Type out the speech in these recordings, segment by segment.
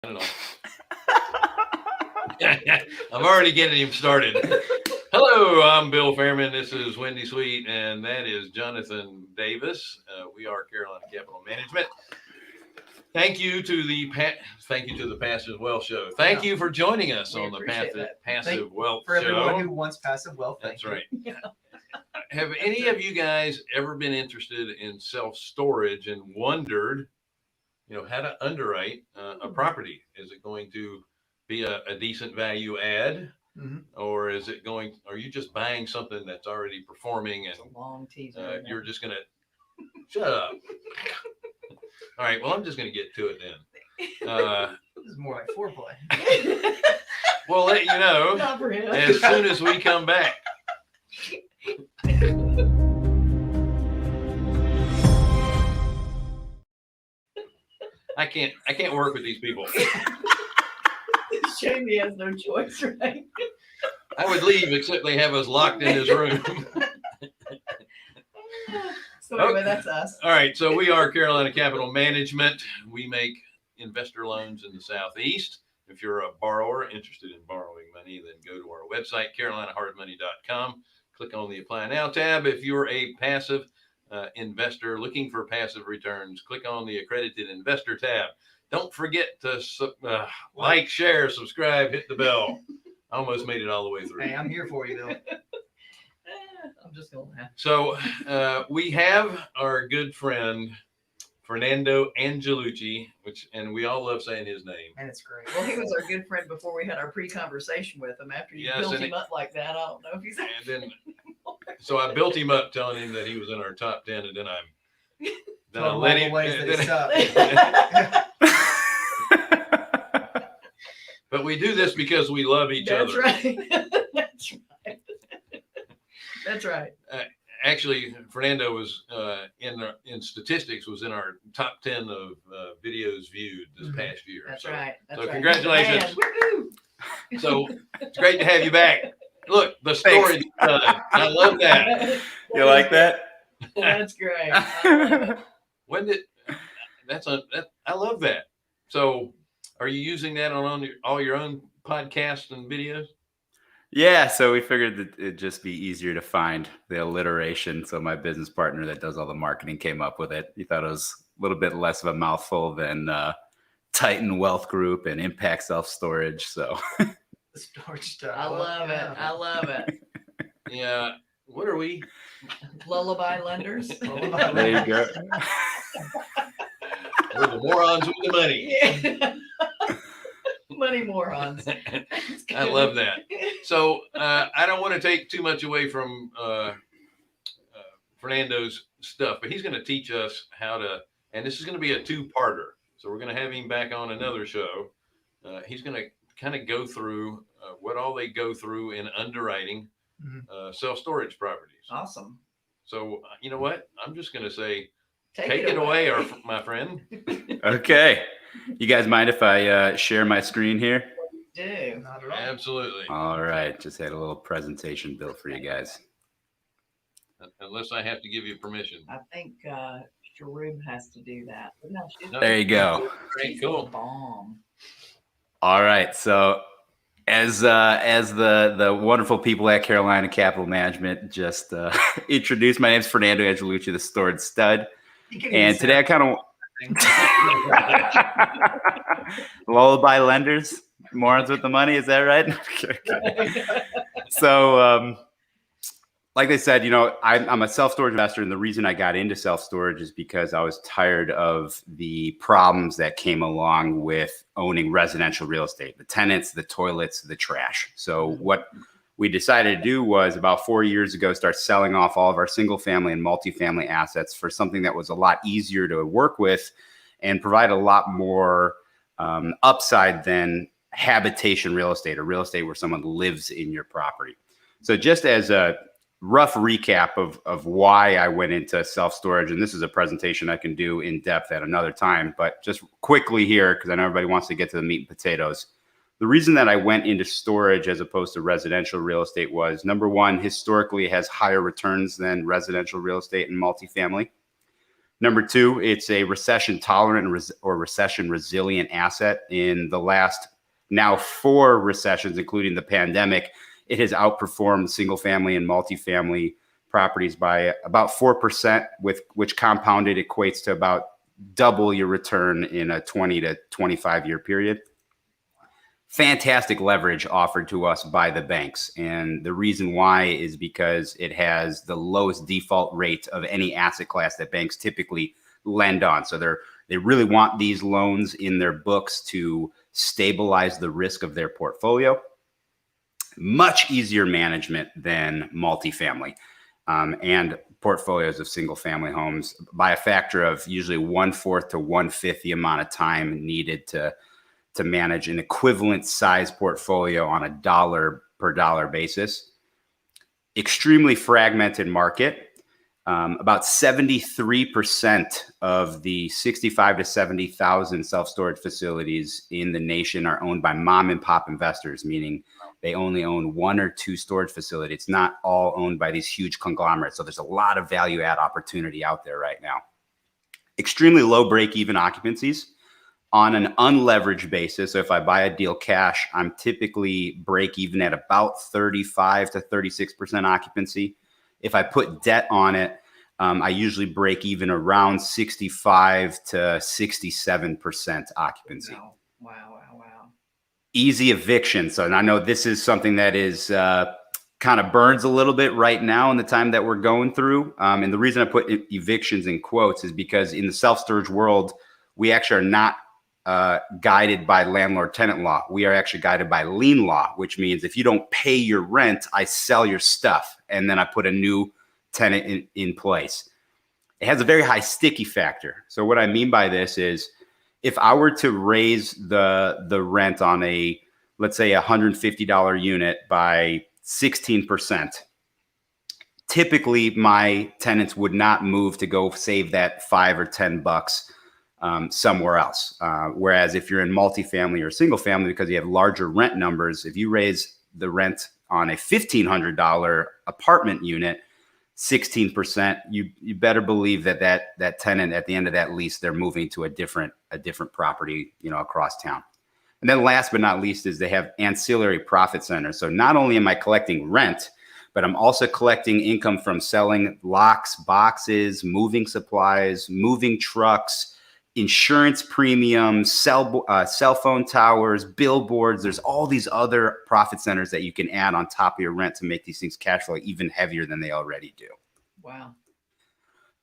I don't know. I'm already getting him started. Hello, I'm Bill Fairman. This is Wendy Sweet, and that is Jonathan Davis. We are Carolina Capital Management. Thank you to the Passive Wealth Show. Thank you for joining us on the Passive Wealth for Show. everyone who wants passive wealth. That's right. Have any of you guys ever been interested in self-storage and wondered, how to underwrite a property? Is it going to be a decent value add, or are you just buying something that's already performing and a long teaser, you're just gonna shut up? All right, well, I'm just gonna get to it then. This is more like foreplay. We'll let you know as soon as we come back. I can't work with these people. Shame he has no choice, right? I would leave, except they have us locked in this room. So anyway, that's us. All right, so we are Carolina Capital Management. We make investor loans in the Southeast. If you're a borrower interested in borrowing money, then go to our website, carolinahardmoney.com. Click on the Apply Now tab. If you're a passive investor looking for passive returns, click on the Accredited Investor tab. Don't forget to like, share, subscribe, hit the bell. I almost made it all the way through. Hey, I'm here for you, Bill. I'm just going to laugh. So we have our good friend, Fernando Angelucci, and we all love saying his name. And it's great. Well, he was our good friend before we had our pre-conversation with him. After you built him up like that, I don't know if he's. And then, so I built him up, telling him that he was in our top 10, and then I let him. But we do this because we love each other. Right. That's right. That's right. Actually, Fernando was in statistics was in our top 10 of videos viewed this past year. That's right. So congratulations. So it's great to have you back. Look, the story. I love that. You like that? That's great. I love that. So are you using that on all your own podcasts and videos? Yeah, so we figured that it'd just be easier to find the alliteration. So my business partner that does all the marketing came up with it. He thought it was a little bit less of a mouthful than Titan Wealth Group and Impact Self-Storage. So the storage stuff. I love it. I love it. Yeah. What are we? Lullaby lenders. There you go. We're the morons with the money. Yeah. Money morons. I love that. So I don't want to take too much away from Fernando's stuff, but he's going to teach us how to, and this is going to be a two-parter. So we're going to have him back on another show. He's going to kind of go through what all they go through in underwriting self-storage properties. Awesome. So you know what? I'm just going to say, take it away, my friend. Okay. You guys mind if I share my screen here? Do. Not at all. Absolutely. All right. Just had a little presentation built for you guys. Unless I have to give you permission. I think Sharub has to do that. No, there you go. Great, cool. Bomb. All right. So as the wonderful people at Carolina Capital Management just introduced, my name is Fernando Angelucci, the storage stud. And today I kind of lullaby lenders, morons with the money. Is that right? Okay. So, like they said, I'm a self-storage investor, and the reason I got into self-storage is because I was tired of the problems that came along with owning residential real estate, the tenants, the toilets, the trash. So what we decided to do was about 4 years ago, start selling off all of our single family and multifamily assets for something that was a lot easier to work with and provide a lot more upside than habitation real estate, or real estate where someone lives in your property. So just as a rough recap of why I went into self-storage, and this is a presentation I can do in depth at another time, but just quickly here, because I know everybody wants to get to the meat and potatoes. The reason that I went into storage as opposed to residential real estate was, number one, historically it has higher returns than residential real estate and multifamily. Number two, it's a recession tolerant or recession resilient asset. In the last now 4 recessions, including the pandemic, it has outperformed single family and multifamily properties by about 4%, which compounded equates to about double your return in a 20 to 25 year period. Fantastic leverage offered to us by the banks. And the reason why is because it has the lowest default rate of any asset class that banks typically lend on. So they really want these loans in their books to stabilize the risk of their portfolio. Much easier management than multifamily and portfolios of single family homes by a factor of usually 1/4 to 1/5 the amount of time needed to manage an equivalent size portfolio on a dollar per dollar basis. Extremely fragmented market. About 73% of the 65 to 70,000 self-storage facilities in the nation are owned by mom and pop investors, meaning they only own 1 or 2 storage facilities. It's not all owned by these huge conglomerates. So there's a lot of value add opportunity out there right now. Extremely low break-even occupancies. On an unleveraged basis, so if I buy a deal cash, I'm typically break even at about 35 to 36% occupancy. If I put debt on it, I usually break even around 65 to 67% occupancy. Wow. Easy eviction. So I know this is something that is kind of burns a little bit right now in the time that we're going through. And the reason I put evictions in quotes is because in the self-storage world, we actually are not guided by landlord-tenant law. We are actually guided by lien law, which means if you don't pay your rent, I sell your stuff and then I put a new tenant in place. It has a very high sticky factor. So what I mean by this is if I were to raise the rent on a, let's say $150 unit by 16%, typically my tenants would not move to go save that $5 or $10 somewhere else. Whereas if you're in multifamily or single family, because you have larger rent numbers, if you raise the rent on a $1,500 apartment unit, 16%, you better believe that tenant at the end of that lease, they're moving to a different property, across town. And then last but not least is they have ancillary profit centers. So not only am I collecting rent, but I'm also collecting income from selling locks, boxes, moving supplies, moving trucks, insurance premiums, cell phone towers, billboards. There's all these other profit centers that you can add on top of your rent to make these things cash flow even heavier than they already do. Wow.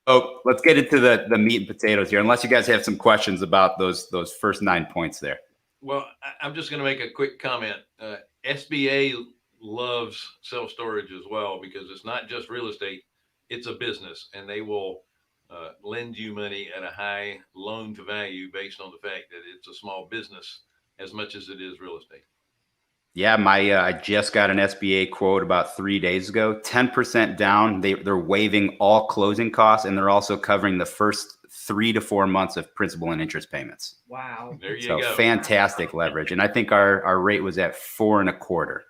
Oh, let's get into the meat and potatoes here, unless you guys have some questions about those first 9 points there. Well, I'm just going to make a quick comment. SBA loves self-storage as well because it's not just real estate, it's a business, and they will lend you money at a high loan to value based on the fact that it's a small business as much as it is real estate. Yeah, I just got an SBA quote about 3 days ago, 10% down. They're waiving all closing costs, and they're also covering the first 3 to 4 months of principal and interest payments. Wow. There you So go. fantastic leverage. And I think our rate was at 4.25.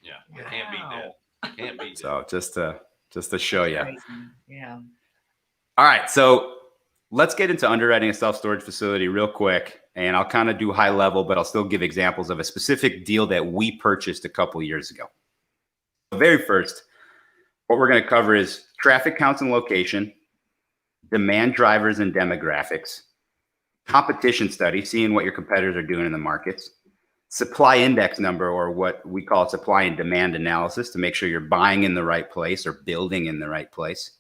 Yeah, you can't beat that. Can't beat that. So just to show you. Crazy. Yeah. All right, so let's get into underwriting a self-storage facility real quick, and I'll kind of do high level, but I'll still give examples of a specific deal that we purchased a couple of years ago. The very first, what we're going to cover is traffic counts and location, demand drivers and demographics, competition study, seeing what your competitors are doing in the markets, supply index number, or what we call supply and demand analysis to make sure you're buying in the right place or building in the right place.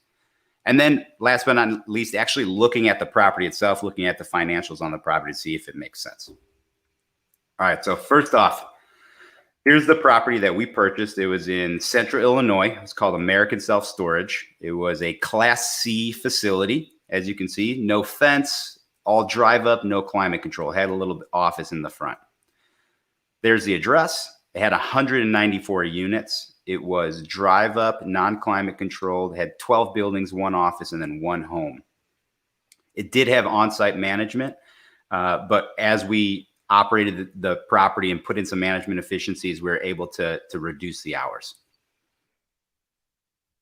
And then last but not least, actually looking at the property itself, looking at the financials on the property to see if it makes sense. All right, so first off, here's the property that we purchased. It was in Central Illinois. It's called American Self Storage. It was a Class C facility. As you can see, no fence, all drive up, no climate control. It had a little office in the front. There's the address. It had 194 units. It was drive up, non-climate controlled, had 12 buildings, 1 office, and then 1 home. It did have on-site management, but as we operated the property and put in some management efficiencies, we were able to reduce the hours.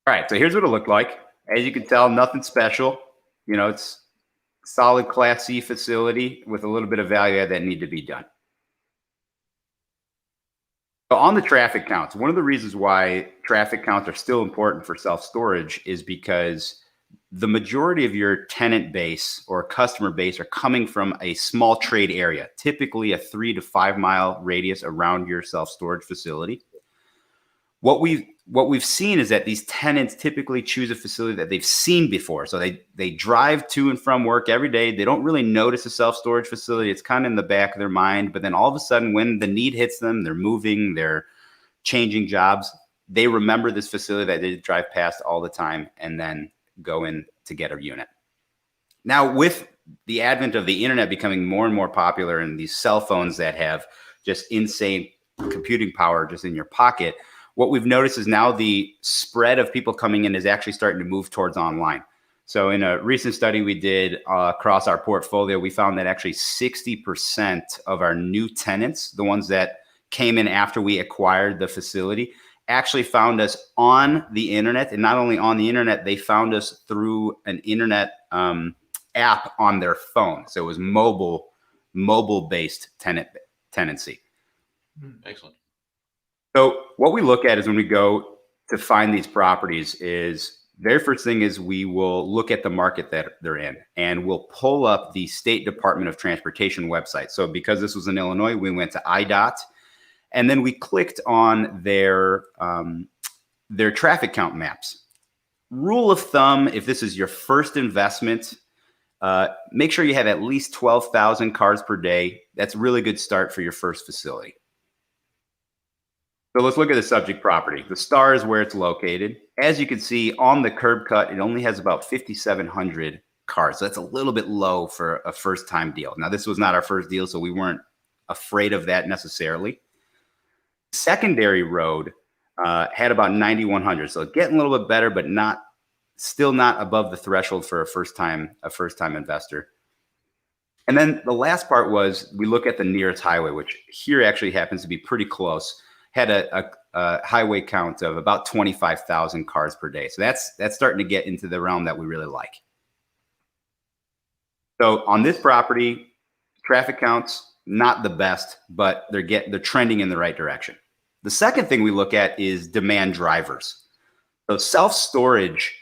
All right, so here's what it looked like. As you can tell, nothing special. It's solid Class C facility with a little bit of value add that need to be done. So on the traffic counts, one of the reasons why traffic counts are still important for self-storage is because the majority of your tenant base or customer base are coming from a small trade area, typically a 3 to 5 mile radius around your self-storage facility. What we've seen is that these tenants typically choose a facility that they've seen before. So they drive to and from work every day. They don't really notice a self-storage facility. It's kind of in the back of their mind. But then all of a sudden, when the need hits them, they're moving, they're changing jobs, they remember this facility that they drive past all the time and then go in to get a unit. Now, with the advent of the internet becoming more and more popular and these cell phones that have just insane computing power just in your pocket, what we've noticed is now the spread of people coming in is actually starting to move towards online. So in a recent study we did across our portfolio, we found that actually 60% of our new tenants, the ones that came in after we acquired the facility, actually found us on the internet. And not only on the internet, they found us through an internet app on their phone. So it was mobile-based tenancy. Excellent. So what we look at is when we go to find these properties is very first thing is we will look at the market that they're in and we'll pull up the State Department of Transportation website. So because this was in Illinois, we went to IDOT and then we clicked on their traffic count maps. Rule of thumb, if this is your first investment, make sure you have at least 12,000 cars per day. That's a really good start for your first facility. So let's look at the subject property. The star is where it's located. As you can see on the curb cut, it only has about 5,700 cars. So that's a little bit low for a first time deal. Now, this was not our first deal, so we weren't afraid of that necessarily. Secondary road had about 9,100. So getting a little bit better, but still not above the threshold for a first time investor. And then the last part was we look at the nearest highway, which here actually happens to be pretty close. Had a highway count of about 25,000 cars per day. So that's starting to get into the realm that we really like. So on this property, traffic counts, not the best, but they're trending in the right direction. The second thing we look at is demand drivers. So self-storage,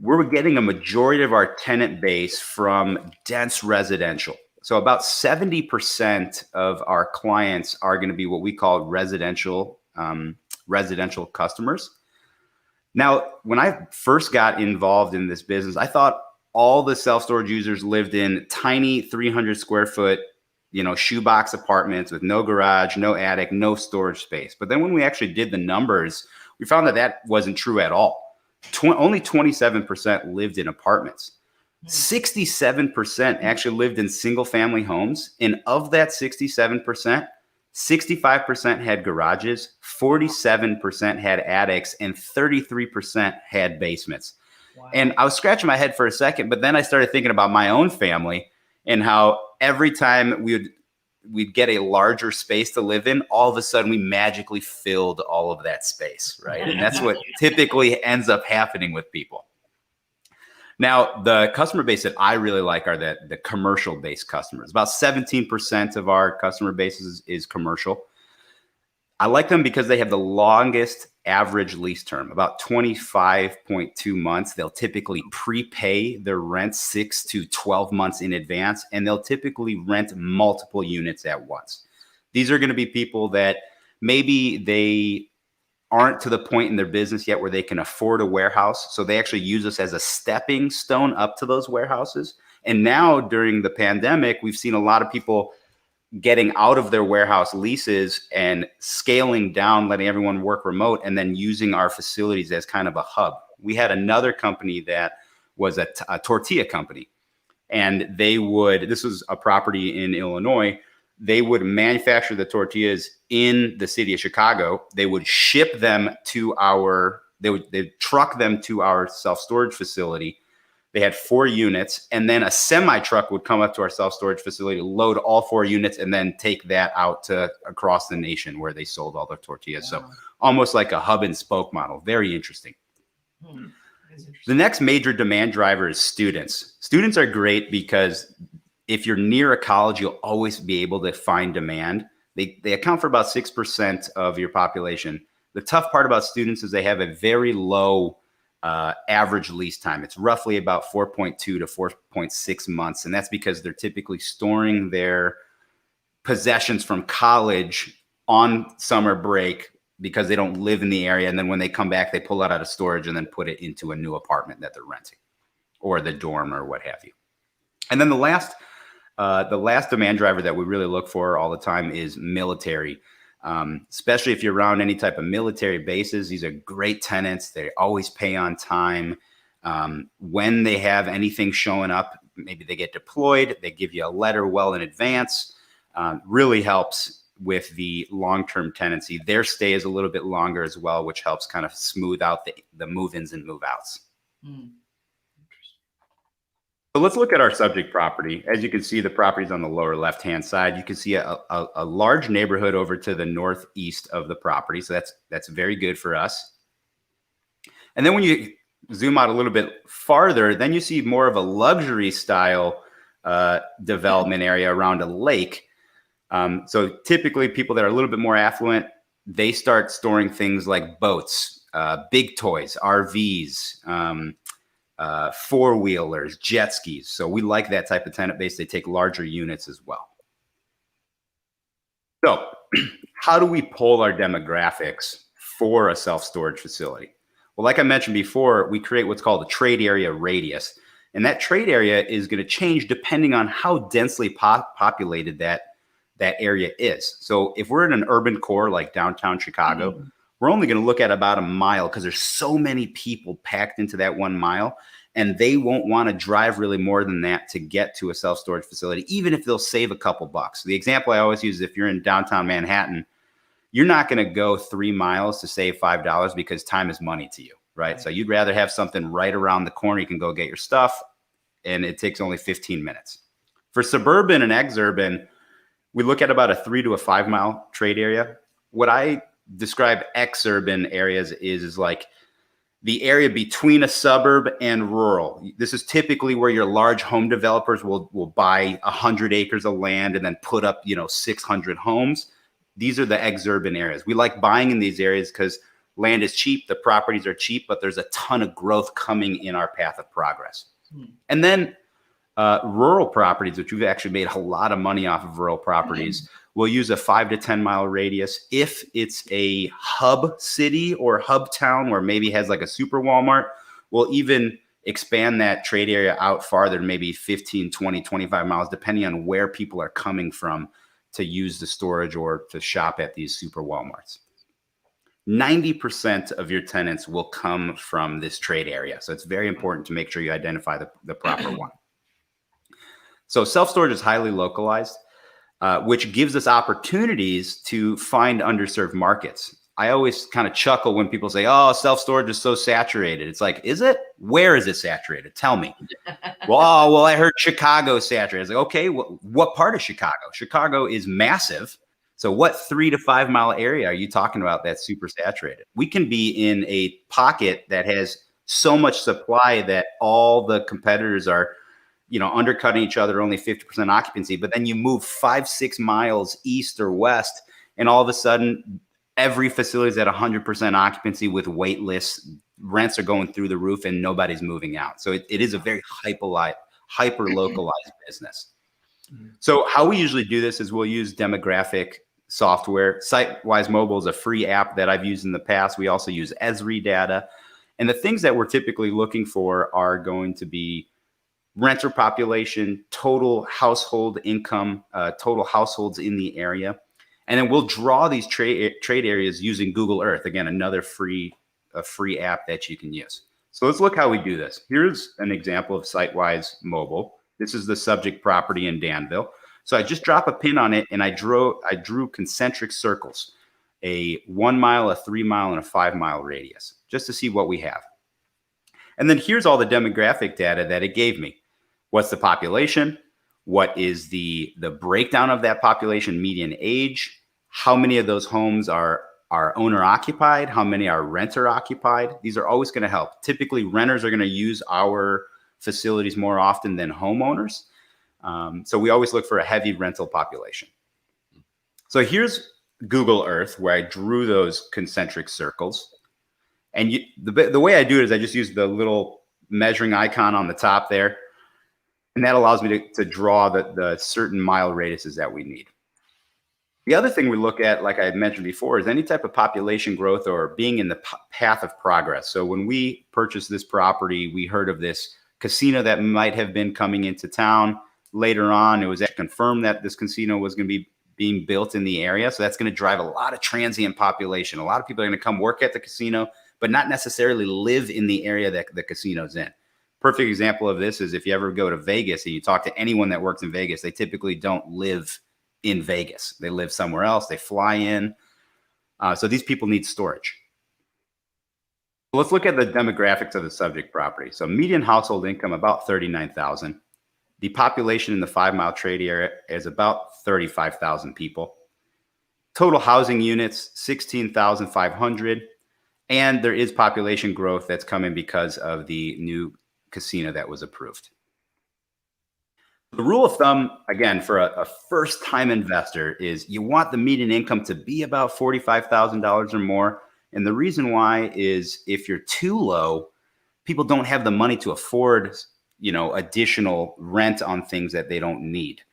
we're getting a majority of our tenant base from dense residential. So about 70% of our clients are going to be what we call residential customers. Now, when I first got involved in this business, I thought all the self-storage users lived in tiny 300 square foot, shoebox apartments with no garage, no attic, no storage space. But then when we actually did the numbers, we found that wasn't true at all. Only 27% lived in apartments. 67% actually lived in single family homes. And of that 67%, 65% had garages, 47% had attics, and 33% had basements. Wow. And I was scratching my head for a second, but then I started thinking about my own family and how every time we'd get a larger space to live in, all of a sudden we magically filled all of that space, right? And that's what typically ends up happening with people. Now, the customer base that I really like are the commercial-based customers. About 17% of our customer base is commercial. I like them because they have the longest average lease term, about 25.2 months. They'll typically prepay their rent 6 to 12 months in advance, and they'll typically rent multiple units at once. These are going to be people that maybe they aren't to the point in their business yet where they can afford a warehouse. So they actually use us as a stepping stone up to those warehouses. And now during the pandemic, we've seen a lot of people getting out of their warehouse leases and scaling down, letting everyone work remote, and then using our facilities as kind of a hub. We had another company that was a tortilla company. And this was a property in Illinois. They would manufacture the tortillas in the city of Chicago. They would ship them they'd truck them to our self-storage facility. They had 4 units, and then a semi truck would come up to our self-storage facility, load all 4 units, and then take that out to across the nation where they sold all their tortillas. Wow. So almost like a hub and spoke model. Very interesting. That's The interesting. next major demand driver is students. Students are great because if you're near a college, you'll always be able to find demand. They account for about 6% of your population. The tough part about students is they have a very low average lease time. It's roughly about 4.2 to 4.6 months. And that's because they're typically storing their possessions from college on summer break because they don't live in the area. And then when they come back, they pull it out of storage and then put it into a new apartment that they're renting or the dorm or what have you. And then the last demand driver that we really look for all the time is military. Especially if you're around any type of military bases, these are great tenants. They always pay on time. When they have anything showing up, maybe they get deployed, they give you a letter well in advance. Really helps with the long-term tenancy. Their stay is a little bit longer as well, which helps kind of smooth out the move-ins and move-outs. Mm. So let's look at our subject property. As you can see, the property is on the lower left-hand side. You can see a large neighborhood over to the northeast of the property. So that's very good for us. And then when you zoom out a little bit farther, then you see more of a luxury style development area around a lake. So typically people that are a little bit more affluent, they start storing things like boats, big toys, RVs, four-wheelers, jet skis. So we like that type of tenant base. They take larger units as well. So how do we pull our demographics for a self-storage facility? Well, like I mentioned before, we create what's called a trade area radius. And that trade area is going to change depending on how densely populated that area is. So if we're in an urban core like downtown Chicago, we're only going to look at about a mile because there's so many people packed into that 1 mile, and they won't want to drive really more than that to get to a self-storage facility, even if they'll save a couple bucks. The example I always use is if you're in downtown Manhattan, you're not going to go 3 miles to save $5 because time is money to you, right? So you'd rather have something right around the corner. You can go get your stuff, and it takes only 15 minutes. For suburban and exurban, we look at about a 3 to a 5 mile trade area. What I describe exurban areas is like the area between a suburb and rural. This is typically where your large home developers will buy 100 acres of land and then put up, 600 homes. These are the exurban areas. We like buying in these areas because land is cheap, the properties are cheap, but there's a ton of growth coming in our path of progress. And then rural properties, which we've actually made a lot of money off of rural properties, we'll use a 5 to 10 mile radius. If it's a hub city or hub town where maybe has like a super Walmart, we'll even expand that trade area out farther, maybe 15, 20, 25 miles, depending on where people are coming from to use the storage or to shop at these super Walmarts. 90% of your tenants will come from this trade area. So it's very important to make sure you identify the proper one. So self-storage is highly localized, which gives us opportunities to find underserved markets. I always kind of chuckle when people say, oh, self-storage is so saturated. It's like, is it? Where is it saturated? Tell me. Well, I heard Chicago saturated. It's like, okay, what part of Chicago? Chicago is massive. So what 3 to 5 mile area are you talking about that's super saturated? We can be in a pocket that has so much supply that all the competitors are undercutting each other, only 50% occupancy, but then you move 5-6 miles east or west, and all of a sudden, every facility is at 100% occupancy with wait lists. Rents are going through the roof, and nobody's moving out. So it is a very hyper-localized business. So how we usually do this is we'll use demographic software. SiteWise Mobile is a free app that I've used in the past. We also use Esri data. And the things that we're typically looking for are going to be renter population, total household income, total households in the area. And then we'll draw these trade areas using Google Earth. Again, another free app that you can use. So let's look how we do this. Here's an example of SiteWise Mobile. This is the subject property in Danville. So I just drop a pin on it and I drew concentric circles, a 1 mile, a 3 mile, and a 5 mile radius, just to see what we have. And then here's all the demographic data that it gave me. What's the population? What is the breakdown of that population, median age? How many of those homes are are owner occupied, how many are renter occupied. These are always going to help. Typically, renters are going to use our facilities more often than homeowners. So we always look for a heavy rental population. So here's Google Earth, where I drew those concentric circles. And the way I do it is I just use the little measuring icon on the top there. And that allows me to draw the certain mile radiuses that we need. The other thing we look at, like I had mentioned before, is any type of population growth or being in the path of progress. So when we purchased this property, we heard of this casino that might have been coming into town. Later on, it was confirmed that this casino was going to be being built in the area. So that's going to drive a lot of transient population. A lot of people are going to come work at the casino, but not necessarily live in the area that the casino's in. Perfect example of this is if you ever go to Vegas and you talk to anyone that works in Vegas, they typically don't live in Vegas. They live somewhere else. They fly in. So these people need storage. Let's look at the demographics of the subject property. So median household income, about $39,000. The population in the 5 mile trade area is about 35,000 people. Total housing units, 16,500. And there is population growth that's coming because of the new casino that was approved. The rule of thumb, again, for a first-time investor is you want the median income to be about $45,000 or more. And the reason why is if you're too low, people don't have the money to afford, additional rent on things that they don't need.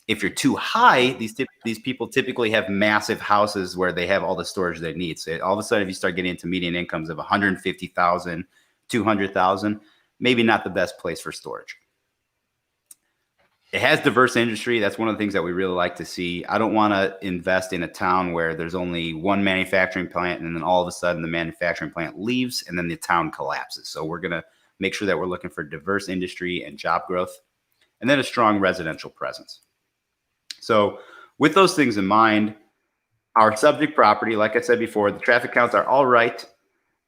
If you're too high, these people typically have massive houses where they have all the storage they need. So all of a sudden, if you start getting into median incomes of $150,000, $200,000, maybe not the best place for storage. It has diverse industry. That's one of the things that we really like to see. I don't want to invest in a town where there's only one manufacturing plant and then all of a sudden the manufacturing plant leaves and then the town collapses. So we're going to make sure that we're looking for diverse industry and job growth, and then a strong residential presence. So with those things in mind, our subject property, like I said before, the traffic counts are all right.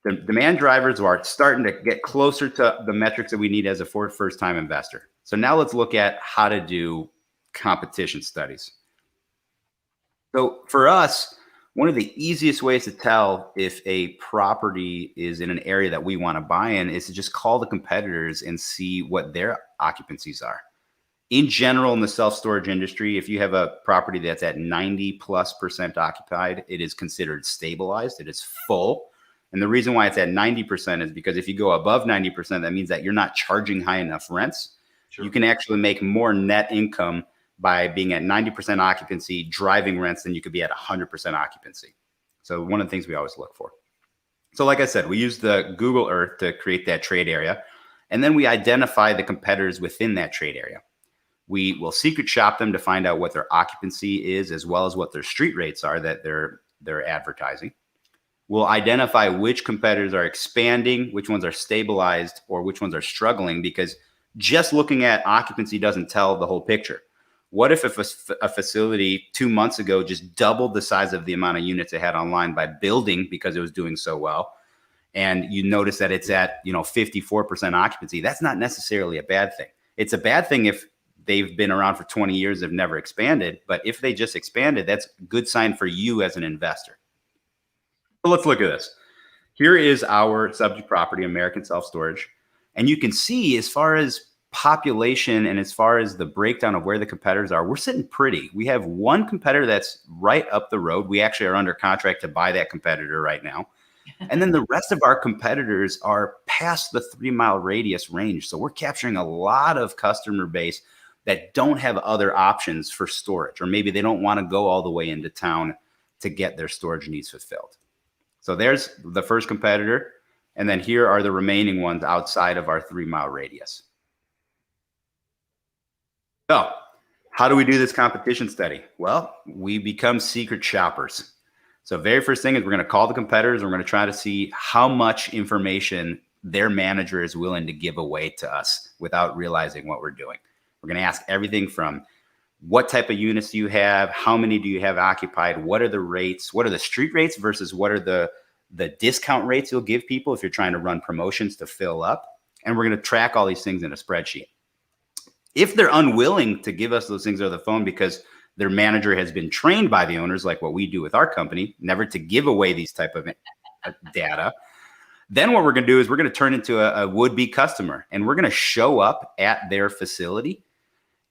The demand drivers are starting to get closer to the metrics that we need as a first-time investor. So now let's look at how to do competition studies. So for us, one of the easiest ways to tell if a property is in an area that we want to buy in is to just call the competitors and see what their occupancies are. In general, in the self-storage industry, if you have a property that's at 90+% occupied, it is considered stabilized. It is full. And the reason why it's at 90% is because if you go above 90%, that means that you're not charging high enough rents. Sure. You can actually make more net income by being at 90% occupancy, driving rents, than you could be at 100% occupancy. So one of the things we always look for. So like I said, we use the Google Earth to create that trade area. And then we identify the competitors within that trade area. We will secret shop them to find out what their occupancy is, as well as what their street rates are that they're advertising. We'll identify which competitors are expanding, which ones are stabilized, or which ones are struggling, because just looking at occupancy doesn't tell the whole picture. What if a facility 2 months ago just doubled the size of the amount of units it had online by building because it was doing so well, and you notice that it's at 54% occupancy? That's not necessarily a bad thing. It's a bad thing if they've been around for 20 years, have never expanded. But if they just expanded, that's a good sign for you as an investor. So let's look at this. Here is our subject property, American Self-Storage. And you can see as far as population and as far as the breakdown of where the competitors are, we're sitting pretty. We have one competitor that's right up the road. We actually are under contract to buy that competitor right now. And then the rest of our competitors are past the 3 mile radius range. So we're capturing a lot of customer base that don't have other options for storage, or maybe they don't want to go all the way into town to get their storage needs fulfilled. So there's the first competitor. And then here are the remaining ones outside of our 3 mile radius. So how do we do this competition study? Well, we become secret shoppers. So very first thing is we're going to call the competitors. And we're going to try to see how much information their manager is willing to give away to us without realizing what we're doing. We're going to ask everything from what type of units do you have? How many do you have occupied? What are the rates? What are the street rates versus what are the discount rates you'll give people if you're trying to run promotions to fill up? And we're going to track all these things in a spreadsheet. If they're unwilling to give us those things over the phone because their manager has been trained by the owners, like what we do with our company, never to give away these type of data. Then what we're going to do is we're going to turn into a would-be customer, and we're going to show up at their facility,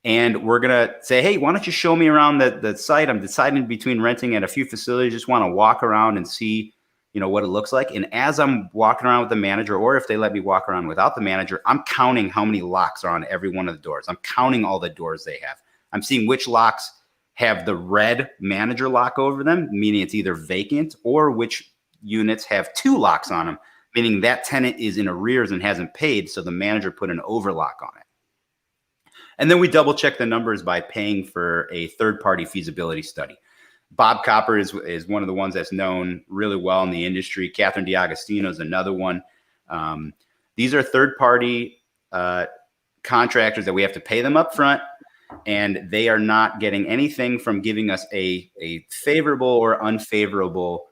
and we're going to say, hey, why don't you show me around the site? I'm deciding between renting at a few facilities. Just want to walk around and see, what it looks like. And as I'm walking around with the manager, or if they let me walk around without the manager, I'm counting how many locks are on every one of the doors. I'm counting all the doors they have. I'm seeing which locks have the red manager lock over them, meaning it's either vacant, or which units have 2 locks on them, meaning that tenant is in arrears and hasn't paid, so the manager put an overlock on it. And then we double check the numbers by paying for a third-party feasibility study. Bob Copper is one of the ones that's known really well in the industry. Catherine DiAgostino is another one. These are third-party contractors that we have to pay them up front, and they are not getting anything from giving us a favorable or unfavorable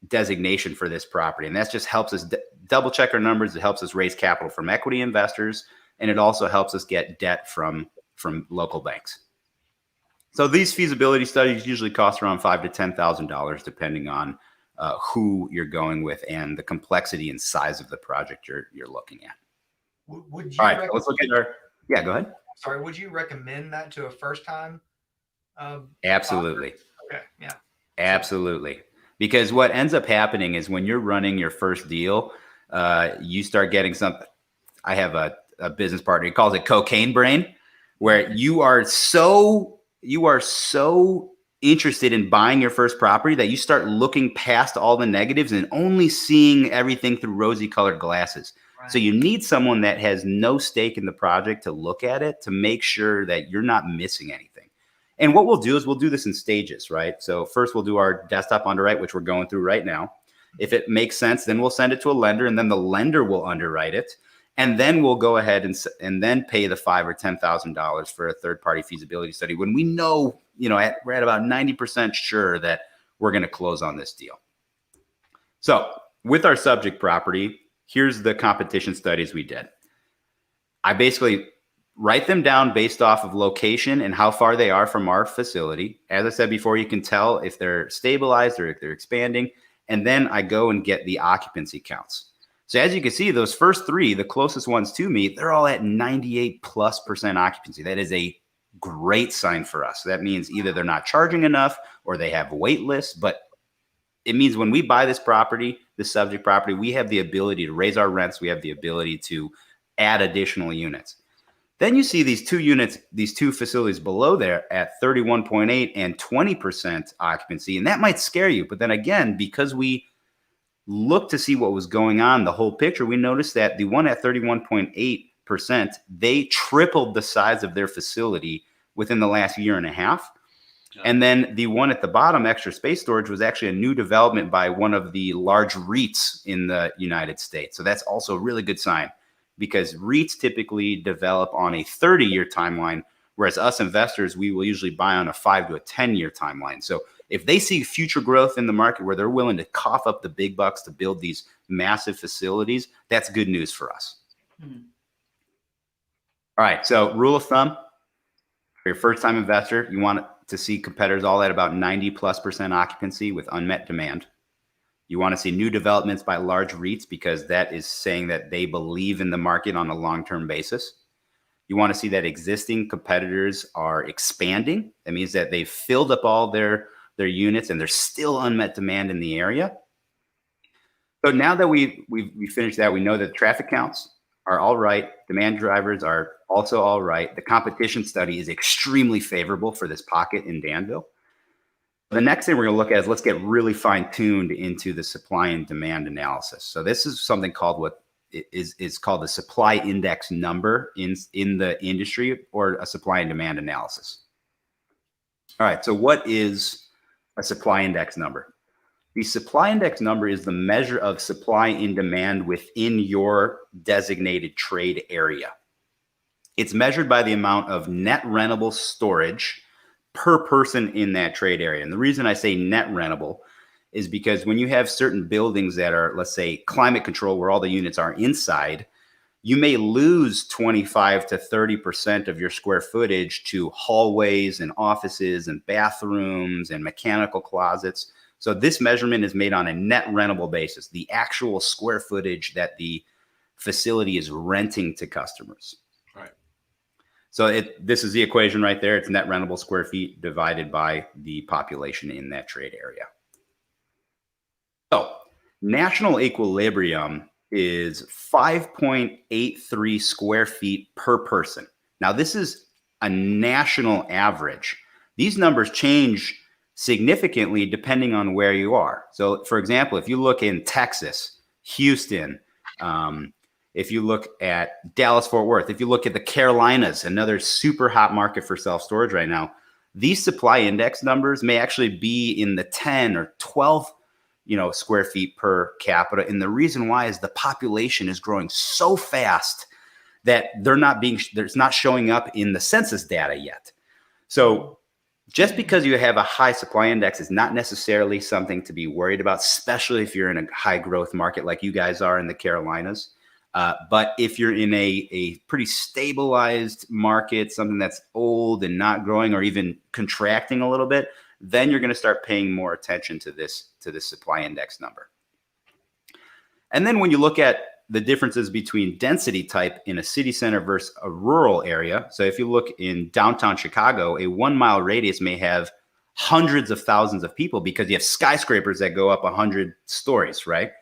designation for this property. And that just helps us double check our numbers. It helps us raise capital from equity investors, and it also helps us get debt from local banks. So these feasibility studies usually cost around $5,000 to $10,000, depending on who you're going with and the complexity and size of the project you're looking at. Would you All right, so let's look at yeah, go ahead. Sorry, would you recommend that to a first-time? Absolutely. Okay, yeah. Absolutely. Because what ends up happening is when you're running your first deal, you start getting something. I have a business partner, he calls it cocaine brain, where you are so interested in buying your first property that you start looking past all the negatives and only seeing everything through rosy colored glasses. Right. So you need someone that has no stake in the project to look at it, to make sure that you're not missing anything. And what we'll do is we'll do this in stages, right? So first we'll do our desktop underwrite, which we're going through right now. If it makes sense, then we'll send it to a lender, and then the lender will underwrite it. And then we'll go ahead and then pay the $5,000 or $10,000 for a third-party feasibility study when we know, we're at about 90% sure that we're going to close on this deal. So with our subject property, here's the competition studies we did. I basically write them down based off of location and how far they are from our facility. As I said before, you can tell if they're stabilized or if they're expanding. And then I go and get the occupancy counts. So as you can see, those first 3, the closest ones to me, they're all at 98+% occupancy. That is a great sign for us. That means either they're not charging enough or they have wait lists, but it means when we buy this property, this subject property, we have the ability to raise our rents. We have the ability to add additional units. Then you see these 2 units, these 2 facilities below there at 31.8 and 20% occupancy. And that might scare you. But then again, because we look to see what was going on, the whole picture, we noticed that the one at 31.8%, they tripled the size of their facility within the last year and a half. And then the one at the bottom, Extra Space Storage, was actually a new development by one of the large REITs in the United States. So that's also a really good sign, because REITs typically develop on a 30-year timeline, whereas us investors, we will usually buy on a 5 to a 10-year timeline. So if they see future growth in the market where they're willing to cough up the big bucks to build these massive facilities, that's good news for us. Mm-hmm. All right. So rule of thumb, for your first-time investor, you want to see competitors all at about 90+% occupancy with unmet demand. You want to see new developments by large REITs, because that is saying that they believe in the market on a long-term basis. You want to see that existing competitors are expanding. That means that they've filled up all their units and there's still unmet demand in the area. So now that we finished that, we know that traffic counts are all right. Demand drivers are also all right. The competition study is extremely favorable for this pocket in Danville. The next thing we're going to look at is let's get really fine-tuned into the supply and demand analysis. So this is something called what is called the supply index number in the industry, or a supply and demand analysis. All right, so what is a supply index number? The supply index number is the measure of supply and demand within your designated trade area. It's measured by the amount of net rentable storage per person in that trade area. And the reason I say net rentable is because when you have certain buildings that are, let's say, climate control, where all the units are inside, you may lose 25 to 30% of your square footage to hallways and offices and bathrooms and mechanical closets. So this measurement is made on a net rentable basis, the actual square footage that the facility is renting to customers. Right. So this is the equation right there. It's net rentable square feet divided by the population in that trade area. So national equilibrium is 5.83 square feet per person. Now, this is a national average. These numbers change significantly depending on where you are. So, for example, if you look in Texas, Houston, if you look at Dallas-Fort Worth, if you look at the Carolinas, another super hot market for self-storage right now, these supply index numbers may actually be in the 10 or 12 square feet per capita. And the reason why is the population is growing so fast that it's not showing up in the census data yet. So just because you have a high supply index is not necessarily something to be worried about, especially if you're in a high growth market like you guys are in the Carolinas. But if you're in a pretty stabilized market, something that's old and not growing or even contracting a little bit, then you're going to start paying more attention to this supply index number. And then when you look at the differences between density type in a city center versus a rural area. So if you look in downtown Chicago, a 1 mile radius may have hundreds of thousands of people because you have skyscrapers that go up 100 stories, right?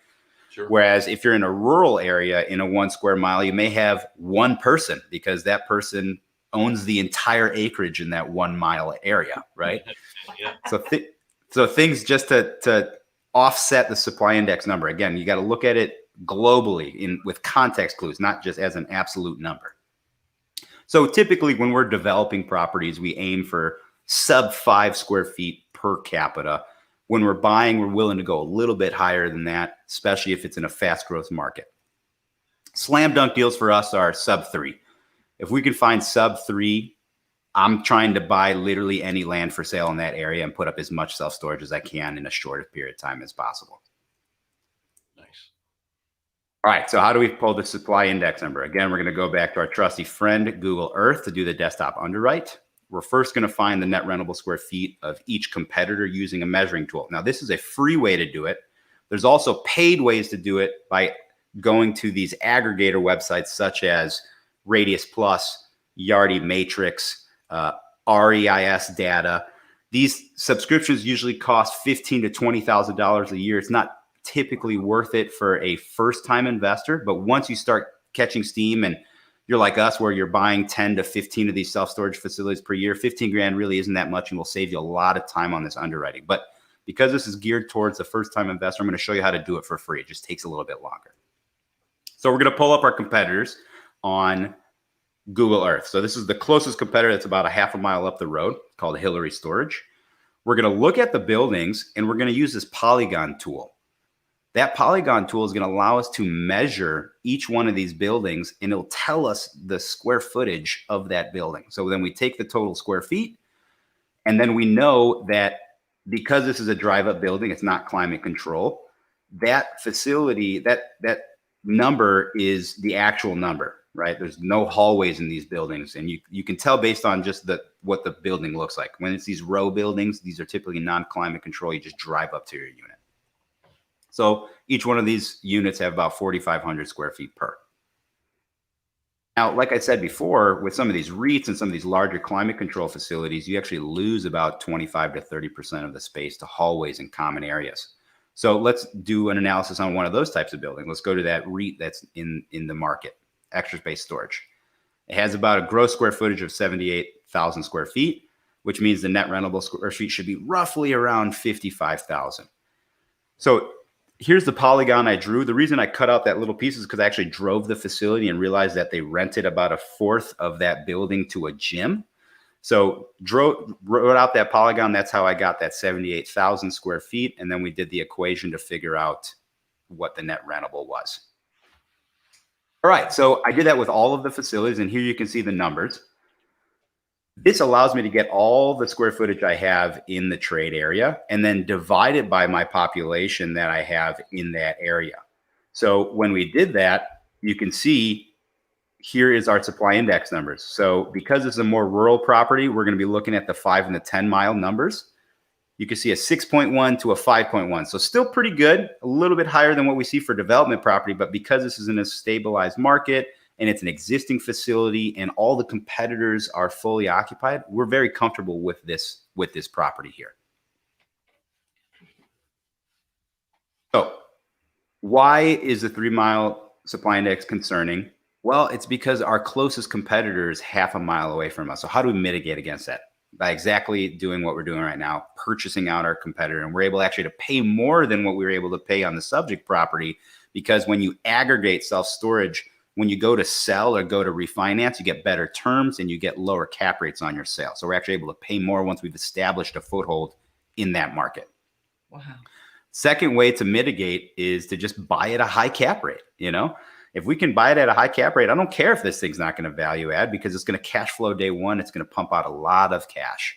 Sure. Whereas if you're in a rural area in a 1 square mile, you may have one person because that person owns the entire acreage in that 1 mile area, right? Yeah. So things just to offset the supply index number. Again, you got to look at it globally with context clues, not just as an absolute number. So typically when we're developing properties, we aim for sub 5 square feet per capita. When we're buying, we're willing to go a little bit higher than that, especially if it's in a fast growth market. Slam dunk deals for us are sub 3. If we can find sub 3, I'm trying to buy literally any land for sale in that area and put up as much self-storage as I can in a short period of time as possible. Nice. All right, so how do we pull the supply index number? Again, we're going to go back to our trusty friend, Google Earth, to do the desktop underwrite. We're first going to find the net rentable square feet of each competitor using a measuring tool. Now, this is a free way to do it. There's also paid ways to do it by going to these aggregator websites such as Radius Plus, Yardi Matrix, REIS data. These subscriptions usually cost $15,000 to $20,000 a year. It's not typically worth it for a first-time investor, but once you start catching steam and you're like us where you're buying 10 to 15 of these self-storage facilities per year, 15 grand really isn't that much and will save you a lot of time on this underwriting. But because this is geared towards the first-time investor, I'm going to show you how to do it for free. It just takes a little bit longer. So we're going to pull up our competitors on Google Earth. So this is the closest competitor that's about a half a mile up the road, called Hillary Storage. We're going to look at the buildings and we're going to use this polygon tool. That polygon tool is going to allow us to measure each one of these buildings and it'll tell us the square footage of that building. So then we take the total square feet and then we know that because this is a drive-up building, it's not climate control. That facility, that number is the actual number. Right? There's no hallways in these buildings. And you can tell based on just what the building looks like. When it's these row buildings, these are typically non-climate control. You just drive up to your unit. So each one of these units have about 4,500 square feet per. Now, like I said before, with some of these REITs and some of these larger climate control facilities, you actually lose about 25 to 30% of the space to hallways and common areas. So let's do an analysis on one of those types of buildings. Let's go to that REIT that's in the market. Extra space storage. It has about a gross square footage of 78,000 square feet, which means the net rentable square feet should be roughly around 55,000. So here's the polygon I drew. The reason I cut out that little piece is because I actually drove the facility and realized that they rented about a fourth of that building to a gym. So wrote out that polygon. That's how I got that 78,000 square feet. And then we did the equation to figure out what the net rentable was. All right, so I did that with all of the facilities, and here you can see the numbers. This allows me to get all the square footage I have in the trade area and then divide it by my population that I have in that area. So when we did that, you can see here is our supply index numbers. So because it's a more rural property, we're going to be looking at the 5 and the 10 mile numbers. You can see a 6.1 to a 5.1. So still pretty good, a little bit higher than what we see for development property. But because this is in a stabilized market and it's an existing facility and all the competitors are fully occupied, we're very comfortable with this property here. So why is the 3 mile supply index concerning? Well, it's because our closest competitor is half a mile away from us. So how do we mitigate against that? By exactly doing what we're doing right now, purchasing out our competitor. And we're able actually to pay more than what we were able to pay on the subject property, because when you aggregate self-storage, when you go to sell or go to refinance, you get better terms and you get lower cap rates on your sale. So we're actually able to pay more once we've established a foothold in that market. Wow. Second way to mitigate is to just buy at a high cap rate. If we can buy it at a high cap rate, I don't care if this thing's not going to value add, because it's going to cash flow day one. It's going to pump out a lot of cash.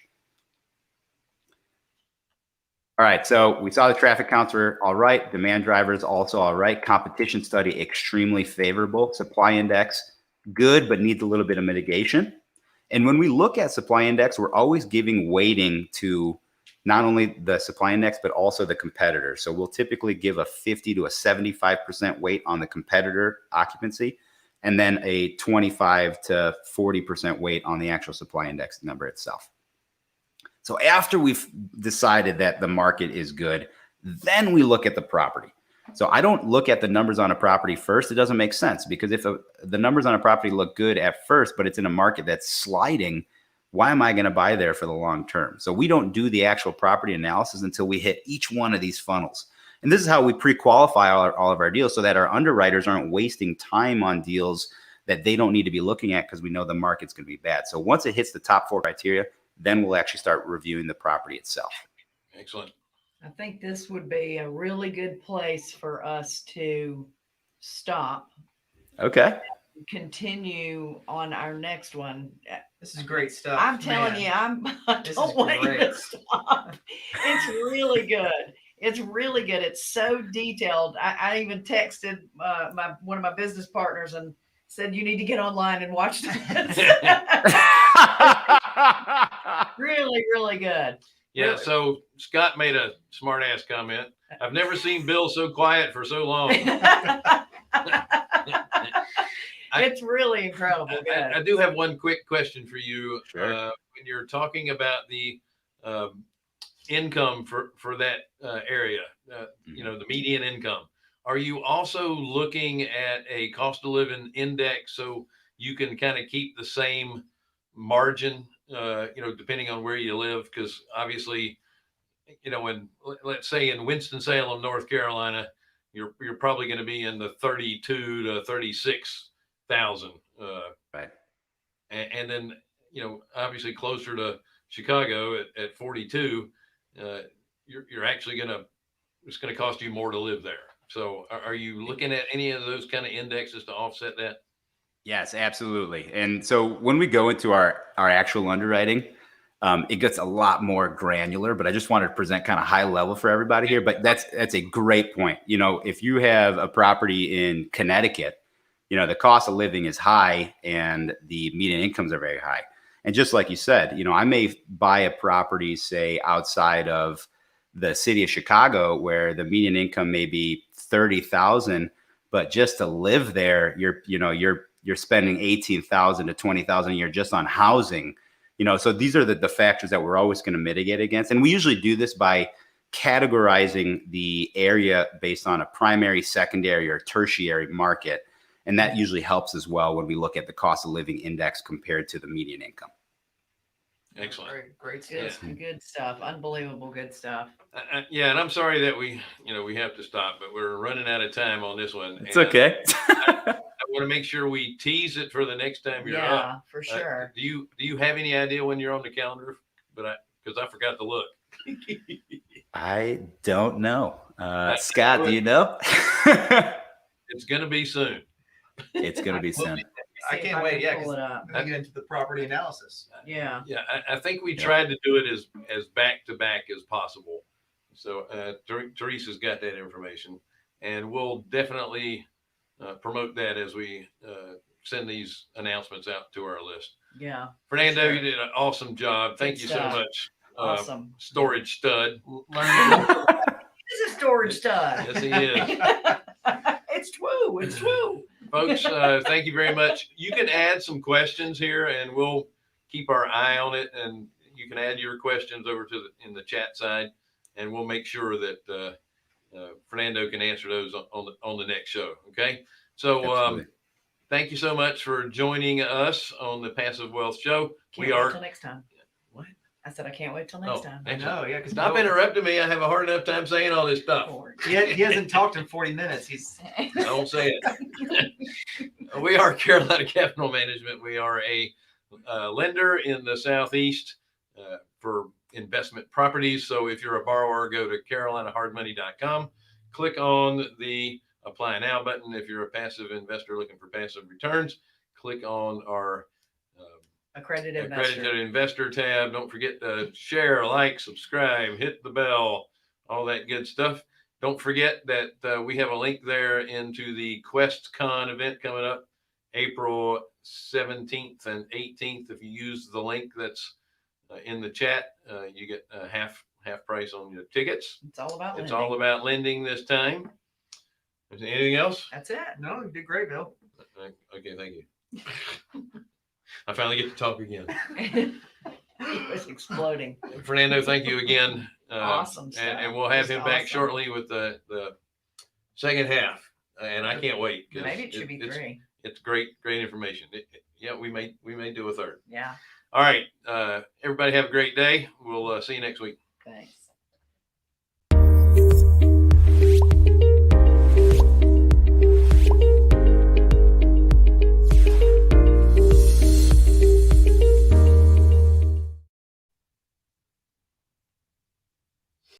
All right, so we saw the traffic counts were all right. Demand drivers also all right. Competition study extremely favorable. Supply index good, but needs a little bit of mitigation. And when we look at supply index, we're always giving weighting to not only the supply index, but also the competitor. So we'll typically give a 50 to a 75% weight on the competitor occupancy, and then a 25 to 40% weight on the actual supply index number itself. So after we've decided that the market is good, then we look at the property. So I don't look at the numbers on a property first. It doesn't make sense, because if the numbers on a property look good at first, but it's in a market that's sliding, why am I going to buy there for the long term? So we don't do the actual property analysis until we hit each one of these funnels. And this is how we pre-qualify all of our deals, so that our underwriters aren't wasting time on deals that they don't need to be looking at, because we know the market's going to be bad. So once it hits the top 4 criteria, then we'll actually start reviewing the property itself. Excellent. I think this would be a really good place for us to stop. Okay. Continue on our next one. This is great stuff. I'm telling man. you, I This don't is want you to great. stop. It's really good. It's really good. It's so detailed. I even texted one of my business partners and said, you need to get online and watch this. Really, really good. Yeah. Really. So Scott made a smart ass comment. I've never seen Bill so quiet for so long. It's really incredible. Good. I do have one quick question for you. Sure. When you're talking about the income for that area, the median income, are you also looking at a cost of living index so you can kind of keep the same margin, depending on where you live? Because obviously, when let's say in Winston-Salem, North Carolina, you're probably going to be in the 32 to 36,000. Right. And then, obviously closer to Chicago at 42, you're actually it's going to cost you more to live there. So are you looking at any of those kind of indexes to offset that? Yes, absolutely. And so when we go into our actual underwriting, it gets a lot more granular, but I just wanted to present kind of high level for everybody here. But that's a great point. If you have a property in Connecticut, the cost of living is high and the median incomes are very high. And just like you said, I may buy a property, say, outside of the city of Chicago, where the median income may be 30,000, but just to live there, you're spending 18,000 to 20,000 a year just on housing. So these are the factors that we're always going to mitigate against. And we usually do this by categorizing the area based on a primary, secondary, or tertiary market. And that usually helps as well when we look at the cost of living index compared to the median income. Excellent. Great stuff. Good stuff. Unbelievable good stuff. Yeah. And I'm sorry that we have to stop, but we're running out of time on this one. It's okay. I want to make sure we tease it for the next time you're up. Yeah, for sure. Do you have any idea when you're on the calendar? Because I forgot to look. I don't know. Scott, do you know? It's going to be soon. It's going to be soon. I can't wait. Yeah, pull it up. I get into the property analysis. Yeah. Yeah, I think we tried to do it as back to back as possible. So Teresa's got that information, and we'll definitely promote that as we send these announcements out to our list. Yeah. Fernando, Sure. you did an awesome job. Thank Good you stuff. so much. Awesome. Storage stud. Learn This is storage stud. Yes, he is. It's true. It's true. Folks, thank you very much. You can add some questions here and we'll keep our eye on it. And you can add your questions over to in the chat side and we'll make sure that Fernando can answer those on the next show. Okay. So Absolutely. thank you so much for joining us on the Passive Wealth Show. Can't wait till next time. What? I said I can't wait till next time. I know, yeah. Because Stop interrupting me. I have a hard enough time saying all this stuff. he hasn't talked in 40 minutes. He's Don't say it. We are Carolina Capital Management. We are a lender in the Southeast for investment properties. So if you're a borrower, go to carolinahardmoney.com, click on the Apply Now button. If you're a passive investor looking for passive returns, click on our Accredited investor tab. Don't forget to share, like, subscribe, hit the bell, all that good stuff. Don't forget that we have a link there into the QuestCon event coming up April 17th and 18th. If you use the link that's in the chat, you get half price on your tickets. It's all about It's lending. all about lending this time. Is there anything else? That's it. no, you did great, Bill. Okay, thank you. I finally get to talk again. It was exploding. Fernando, thank you again. Awesome stuff. And we'll have Just him back awesome. shortly with the second half. And I can't wait. 'Cause Maybe it should be 3. It's great information. Yeah, we may do a third. Yeah. All right. Everybody have a great day. We'll see you next week. Thanks.